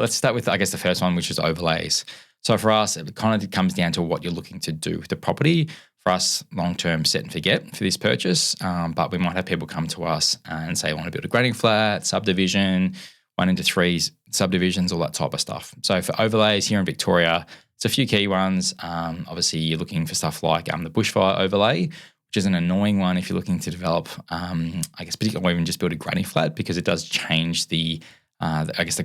Let's start with, I guess, the first one, which is overlays. So for us, it kind of comes down to what you're looking to do with the property. For us, long-term set and forget for this purchase, but we might have people come to us and say, I want to build a granny flat, subdivision, 1 into 3 subdivisions, all that type of stuff. So for overlays here in Victoria, it's a few key ones. Obviously, you're looking for stuff like the bushfire overlay, which is an annoying one if you're looking to develop, I guess, particularly or even just build a granny flat, because it does change the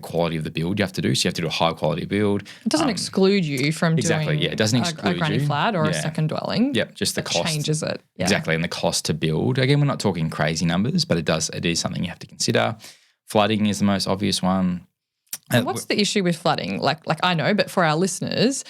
quality of the build you have to do. So you have to do a high quality build. It doesn't exclude you from exactly, doing it doesn't exclude a granny flat or a second dwelling. Yep, just the cost. Changes it. Yeah. Exactly, and the cost to build. Again, we're not talking crazy numbers, but it is something you have to consider. Flooding is the most obvious one. And what's the issue with flooding? Like I know, but for our listeners,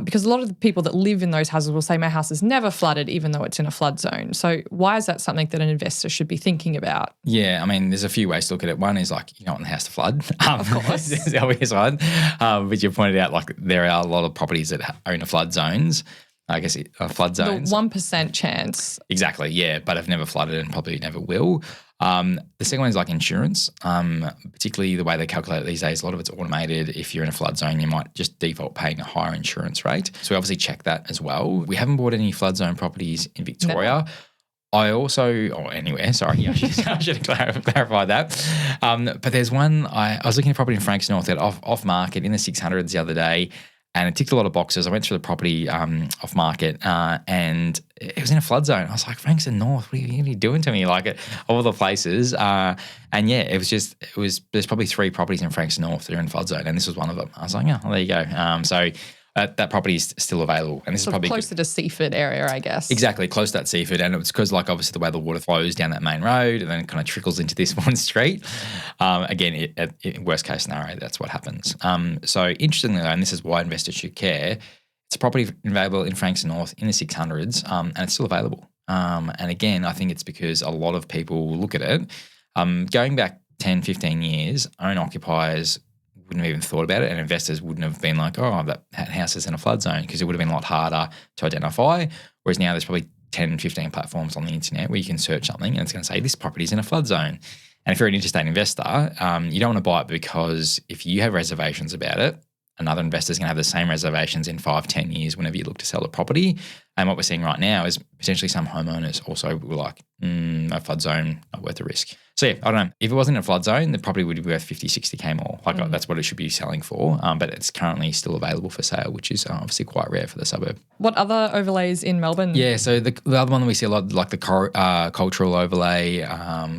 because a lot of the people that live in those houses will say my house is never flooded even though it's in a flood zone. So why is that something that an investor should be thinking about? Yeah, I mean, there's a few ways to look at it. One is like you don't want the house to flood. Of course. That's the obvious one. But you pointed out like there are a lot of properties that are in a flood zones. I guess flood zones. The 1% chance. Exactly, yeah, but have never flooded and probably never will. The second one is like insurance, particularly the way they calculate it these days. A lot of it's automated. If you're in a flood zone, you might just default paying a higher insurance rate. So we obviously check that as well. We haven't bought any flood zone properties in Victoria. No. I also, or anywhere, sorry, I should clarify that. But there's one, I was looking at property in Franks North that off market in the 600s the other day. And it ticked a lot of boxes. I went through the property off market and it was in a flood zone. I was like, Frankston North, what are you doing to me? Like all the places. And yeah, there's probably 3 properties in Frankston North that are in flood zone. And this was one of them. I was like, oh, well, there you go. So that property is still available. And this is probably closer to Seaford area, I guess. Exactly, close to that Seaford. And it's because like obviously the way the water flows down that main road and then it kind of trickles into this one street. Again, worst case scenario, that's what happens. So interestingly though, and this is why investors should care, it's a property available in Frankston North in the 600s and it's still available. And again, I think it's because a lot of people look at it. Going back 10, 15 years, owner-occupiers wouldn't have even thought about it and investors wouldn't have been like, oh, that house is in a flood zone, because it would have been a lot harder to identify. Whereas now there's probably 10, 15 platforms on the internet where you can search something and it's going to say this property is in a flood zone. And if you're an interstate investor, you don't want to buy it because if you have reservations about it, another investor is going to have the same reservations in 5, 10 years whenever you look to sell the property. And what we're seeing right now is potentially some homeowners also were like, a flood zone, not worth the risk. So yeah, I don't know. If it wasn't a flood zone, the property would be worth 50, 60K more. Like that's what it should be selling for. But it's currently still available for sale, which is obviously quite rare for the suburb. What other overlays in Melbourne? Yeah, so the other one that we see a lot, like the cultural overlay,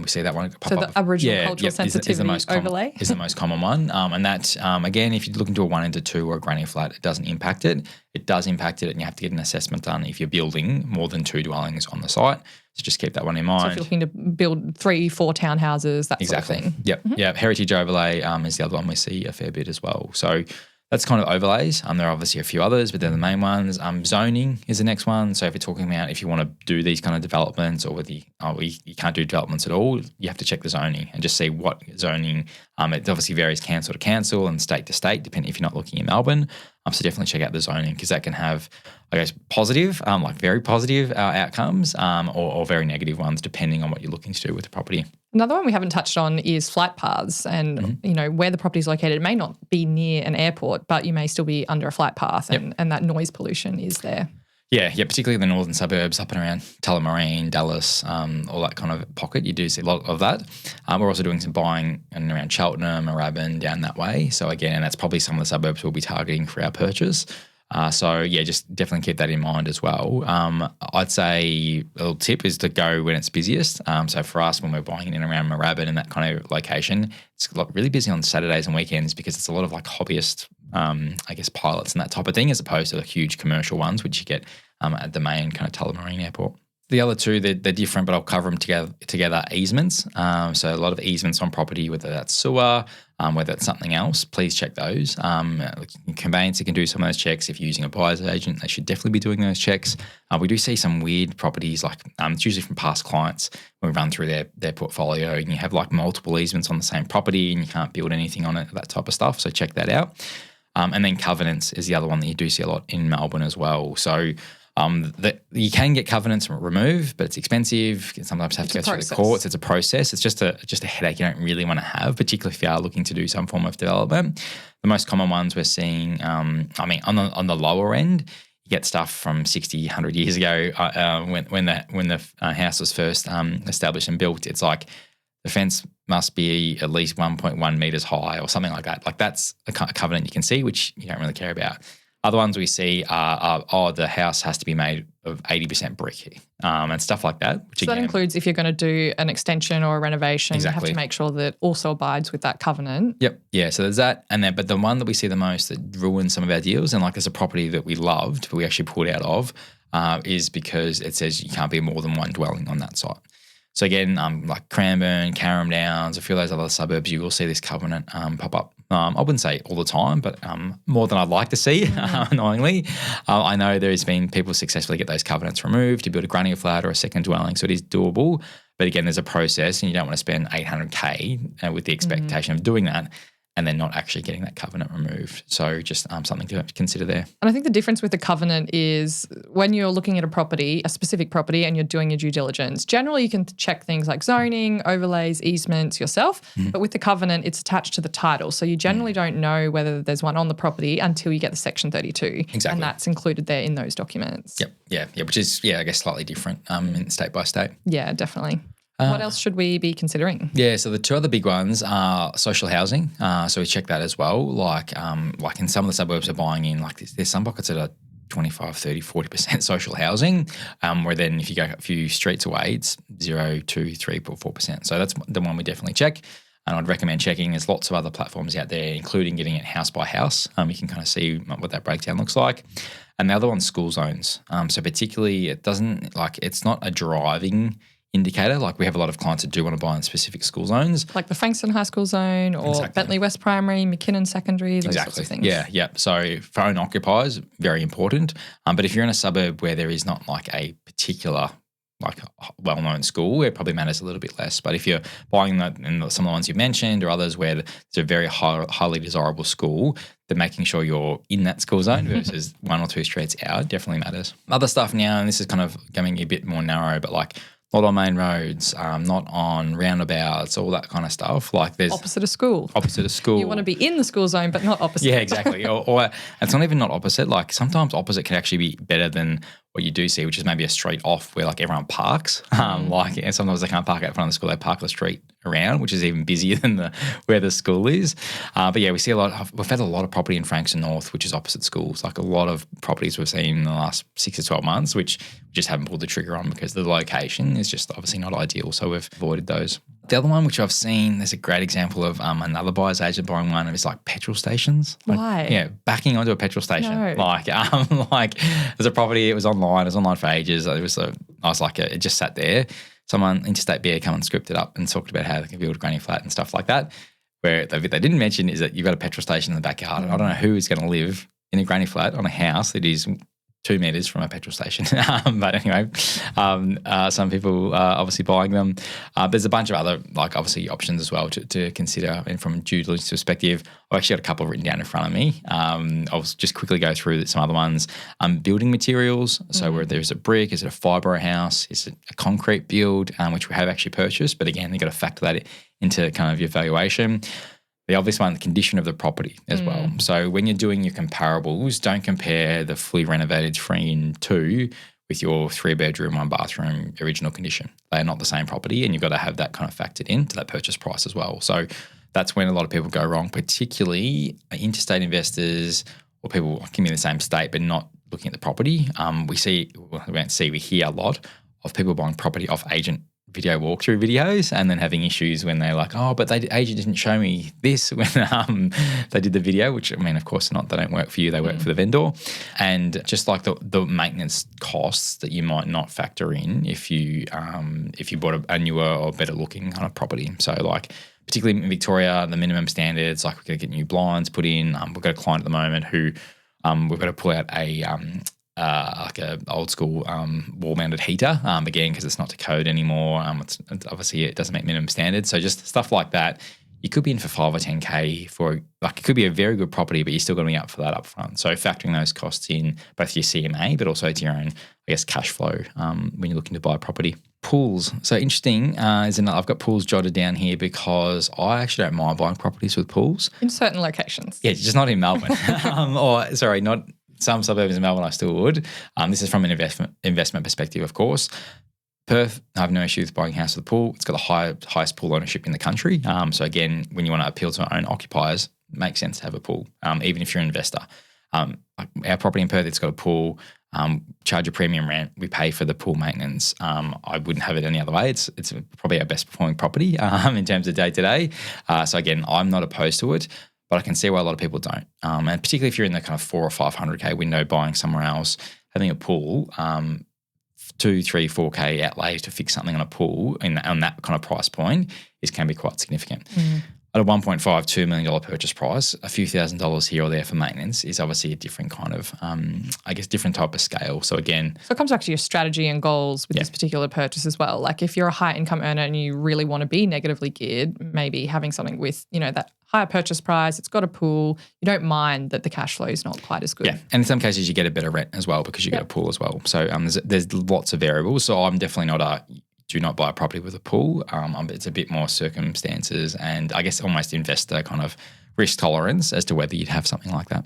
we see that one pop up. So the Aboriginal cultural sensitivity overlay? Is the most common one. And that, again, if you're looking to a 1 into 2 or a granny flat, it doesn't impact it. It does impact it and you have to get an assessment done if you're building more than 2 dwellings on the site. So just keep that one in mind. So if you're looking to build 3, 4 townhouses, that sort of thing. Yep. Mm-hmm. Yeah. Heritage overlay is the other one we see a fair bit as well. So that's kind of overlays. There are obviously a few others, but they're the main ones. Zoning is the next one. So if you're talking about if you want to do these kind of developments or whether you can't do developments at all, you have to check the zoning and just see what zoning. It obviously varies council to council and state to state, depending if you're not looking in Melbourne. So definitely check out the zoning because that can have, I guess, positive, like very positive outcomes or very negative ones depending on what you're looking to do with the property. Another one we haven't touched on is flight paths and, where the property is located. It may not be near an airport, but you may still be under a flight path and that noise pollution is there. Yeah, particularly in the northern suburbs up and around Tullamarine, Dallas, all that kind of pocket. You do see a lot of that. We're also doing some buying in and around Cheltenham, Moorabbin, down that way. So again, that's probably some of the suburbs we'll be targeting for our purchase. Just definitely keep that in mind as well. I'd say a little tip is to go when it's busiest. So for us, when we're buying in and around Moorabbin and that kind of location, it's really busy on Saturdays and weekends because it's a lot of like hobbyist, pilots and that type of thing, as opposed to the huge commercial ones, which you get at the main kind of Tullamarine airport. The other two, they're different, but I'll cover them together. Easements. So a lot of easements on property, whether that's sewer, whether it's something else, please check those. Conveyancer can do some of those checks. If you're using a buyer's agent, they should definitely be doing those checks. We do see some weird properties, like it's usually from past clients when we run through their portfolio and you have like multiple easements on the same property and you can't build anything on it, that type of stuff. So check that out. And then covenants is the other one that you do see a lot in Melbourne as well. So You can get covenants removed, but it's expensive. You sometimes have to go through the courts. It's a process. It's just a headache you don't really want to have, particularly if you are looking to do some form of development. The most common ones we're seeing, on the lower end, you get stuff from 60, 100 years ago when the house was first established and built. It's like the fence must be at least 1.1 meters high or something like that. Like that's a covenant you can see, which you don't really care about. Other ones we see are the house has to be made of 80% brick and stuff like that. Which so that includes if you're going to do an extension or a renovation, exactly. You have to make sure that it also abides with that covenant. Yep. Yeah, so there's that. But the one that we see the most that ruins some of our deals, and like there's a property that we loved but we actually pulled out of, is because it says you can't be more than one dwelling on that site. So again, like Cranbourne, Carrum Downs, a few of those other suburbs, you will see this covenant pop up. I wouldn't say all the time, but more than I'd like to see, annoyingly. I know there's been people successfully get those covenants removed to build a granny flat or a second dwelling, so it is doable. But again, there's a process and you don't want to spend $800K with the expectation of doing that and then not actually getting that covenant removed. So just something to consider there. And I think the difference with the covenant is when you're looking at a property, a specific property, and you're doing your due diligence, generally you can check things like zoning, overlays, easements yourself. But with the covenant, it's attached to the title. So you generally don't know whether there's one on the property until you get the Section 32. Exactly. And that's included there in those documents. Yep. Yeah, which is, I guess slightly different in state by state. Yeah, definitely. What else should we be considering? Yeah, so the two other big ones are social housing. So we check that as well. Like in some of the suburbs are buying in, like there's some pockets that are 25, 30, 40% social housing, where then if you go a few streets away, it's 0, 2, 3, 4%. So that's the one we definitely check. And I'd recommend checking. There's lots of other platforms out there, including getting it house by house. You can kind of see what that breakdown looks like. And the other one's school zones. So particularly it's not a driving indicator. Like we have a lot of clients that do want to buy in specific school zones. Like the Frankston High School zone or Bentley West Primary, McKinnon Secondary, those sorts of things. Yeah. So for owner occupiers, very important. But if you're in a suburb where there is not like a particular well-known school, it probably matters a little bit less. But if you're buying that in some of the ones you mentioned or others where it's a very highly desirable school, then making sure you're in that school zone versus 1 or 2 streets out definitely matters. Other stuff now, and this is kind of going a bit more narrow, but like not on main roads, not on roundabouts, all that kind of stuff. Like there's opposite of school. You want to be in the school zone, but not opposite. Yeah, exactly. or it's not even not opposite. Like sometimes opposite can actually be better than what you do see, which is maybe a street off where like everyone parks. And sometimes they can't park out front of the school; they park the street around, which is even busier than where the school is. But yeah, we've had a lot of property in Frankston North, which is opposite schools. Like a lot of properties we've seen in the last 6 to 12 months, which we just haven't pulled the trigger on because the location is just obviously not ideal. So we've avoided those. The other one, which I've seen, there's a great example of another buyer's agent buying one, is like petrol stations. Why? Yeah, backing onto a petrol station. No. Like there's a property. It was online for ages. It just sat there. Someone, Interstate Beer, come and scripted up and talked about how they can build a granny flat and stuff like that. Where they didn't mention is that you've got a petrol station in the backyard. I don't know who is going to live in a granny flat on a house that is 2 meters from a petrol station. But anyway, some people are obviously buying them. There's a bunch of other, obviously options as well to consider. And from a due diligence perspective, I've actually got a couple written down in front of me. I'll just quickly go through some other ones. Building materials. So where there's a brick, is it a fibro house? Is it a concrete build, which we have actually purchased? But again, you've got to factor that into kind of your valuation. The obvious one, the condition of the property as well. So when you're doing your comparables, don't compare the fully renovated 3 and 2 with your 3-bedroom, 1-bathroom original condition. They are not the same property, and you've got to have that kind of factored into that purchase price as well. So that's when a lot of people go wrong, particularly interstate investors or people in the same state but not looking at the property. We hear a lot of people buying property off agent video walkthrough videos and then having issues when they're like, but the agent didn't show me this when they did the video, which, I mean, of course not. They don't work for you. They work for the vendor. And just like the maintenance costs that you might not factor in if you bought a newer or better looking kind of property. So like particularly in Victoria, the minimum standards, like we're going to get new blinds put in. We've got a client at the moment who we've got to pull out a old school wall-mounted heater, again, because it's not to code anymore. It's obviously it doesn't meet minimum standards. So just stuff like that, you could be in for 5 or 10K for, like, it could be a very good property, but you're still going to be up for that upfront. So factoring those costs in, both your CMA, but also to your own, I guess, cash flow when you're looking to buy a property. Pools. So interesting, I've got pools jotted down here because I actually don't mind buying properties with pools. In certain locations. Yeah, just not in Melbourne. Not some suburbs in Melbourne I still would. This is from an investment perspective, of course. Perth, I have no issue with buying a house with a pool. It's got the highest pool ownership in the country. So again, when you want to appeal to our own occupiers, it makes sense to have a pool, even if you're an investor. Our property in Perth, it's got a pool. Charge a premium rent. We pay for the pool maintenance. I wouldn't have it any other way. It's probably our best performing property in terms of day to day. So again, I'm not opposed to it, but I can see why a lot of people don't. And particularly if you're in the kind of 400 or 500K window buying somewhere else, having a pool, 2, 3, 4K outlay to fix something on a pool on that kind of price point can be quite significant. At a $1.52 million purchase price, a few $1,000s here or there for maintenance is obviously a different kind of, different type of scale. So again, so it comes back to your strategy and goals with this particular purchase as well. Like if you're a high income earner and you really want to be negatively geared, maybe having something with, that higher purchase price, it's got a pool, you don't mind that the cash flow is not quite as good. Yeah, and in some cases you get a better rent as well because you get a pool as well. So there's lots of variables. So I'm definitely not do not buy a property with a pool. It's a bit more circumstances and I guess almost investor kind of risk tolerance as to whether you'd have something like that.